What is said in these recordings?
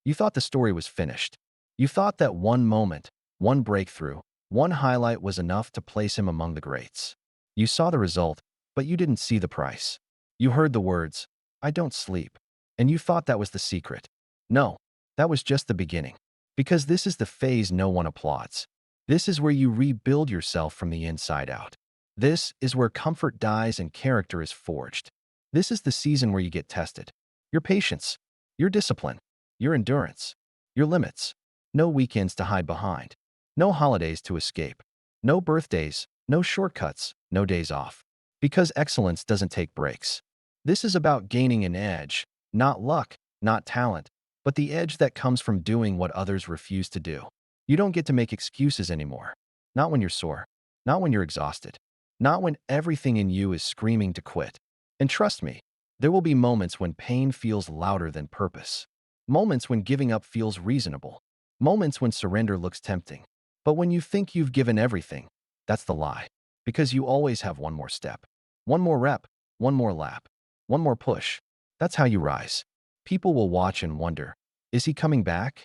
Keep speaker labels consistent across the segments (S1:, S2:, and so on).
S1: You thought the story was finished. You thought that one moment, one breakthrough, one highlight was enough to place him among the greats. You saw the result, but you didn't see the price. You heard the words, "I don't sleep," and you thought that was the secret. No, that was just the beginning. Because this is the phase no one applauds. This is where you rebuild yourself from the inside out. This is where comfort dies and character is forged. This is the season where you get tested. Your patience, your discipline, your endurance, your limits. No weekends to hide behind. No holidays to escape. No birthdays, no shortcuts, no days off. Because excellence doesn't take breaks. This is about gaining an edge, not luck, not talent, but the edge that comes from doing what others refuse to do. You don't get to make excuses anymore. Not when you're sore. Not when you're exhausted. Not when everything in you is screaming to quit. And trust me, there will be moments when pain feels louder than purpose. Moments when giving up feels reasonable. Moments when surrender looks tempting. But when you think you've given everything, that's the lie. Because you always have one more step. One more rep. One more lap. One more push. That's how you rise. People will watch and wonder, is he coming back?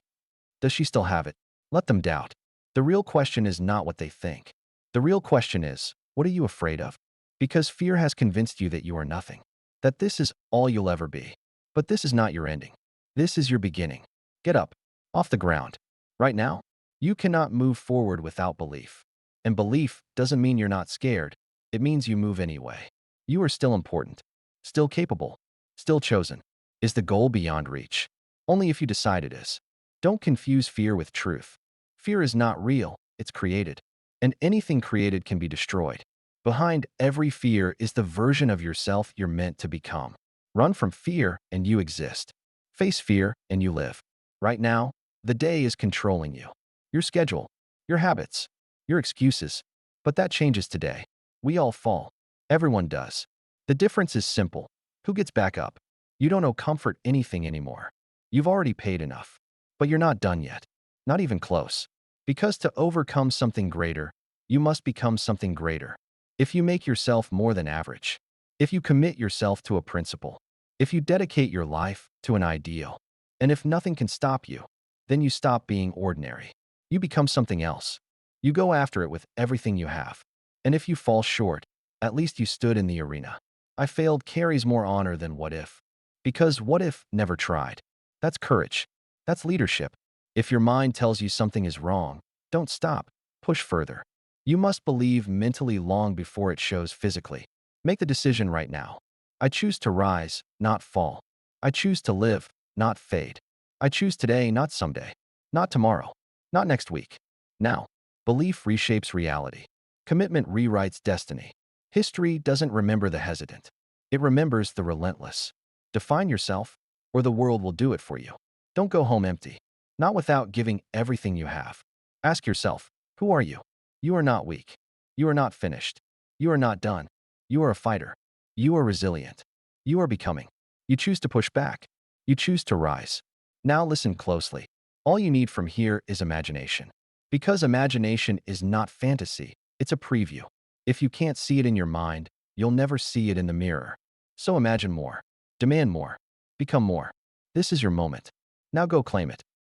S1: Does she still have it? Let them doubt. The real question is not what they think. The real question is, what are you afraid of? Because fear has convinced you that you are nothing. That this is all you'll ever be. But this is not your ending. This is your beginning. Get up. Off the ground. Right now. You cannot move forward without belief. And belief doesn't mean you're not scared. It means you move anyway. You are still important. Still capable. Still chosen. Is the goal beyond reach? Only if you decide it is. Don't confuse fear with truth. Fear is not real, it's created. And anything created can be destroyed. Behind every fear is the version of yourself you're meant to become. Run from fear and you exist. Face fear and you live. Right now, the day is controlling you. Your schedule, your habits, your excuses. But that changes today. We all fall. Everyone does. The difference is simple. Who gets back up? You don't owe comfort anything anymore. You've already paid enough. But you're not done yet. Not even close. Because to overcome something greater, you must become something greater. If you make yourself more than average, if you commit yourself to a principle, if you dedicate your life to an ideal, and if nothing can stop you, then you stop being ordinary. You become something else. You go after it with everything you have. And if you fall short, at least you stood in the arena. I failed carries more honor than what if. Because what if never tried? That's courage. That's leadership. If your mind tells you something is wrong, don't stop. Push further. You must believe mentally long before it shows physically. Make the decision right now. I choose to rise, not fall. I choose to live, not fade. I choose today, not someday. Not tomorrow. Not next week. Now. Belief reshapes reality. Commitment rewrites destiny. History doesn't remember the hesitant. It remembers the relentless. Define yourself, or the world will do it for you. Don't go home empty. Not without giving everything you have. Ask yourself, who are you? You are not weak. You are not finished. You are not done. You are a fighter. You are resilient. You are becoming. You choose to push back. You choose to rise. Now listen closely. All you need from here is imagination. Because imagination is not fantasy, it's a preview. If you can't see it in your mind, you'll never see it in the mirror. So imagine more. Demand more. Become more. This is your moment. Now go claim it.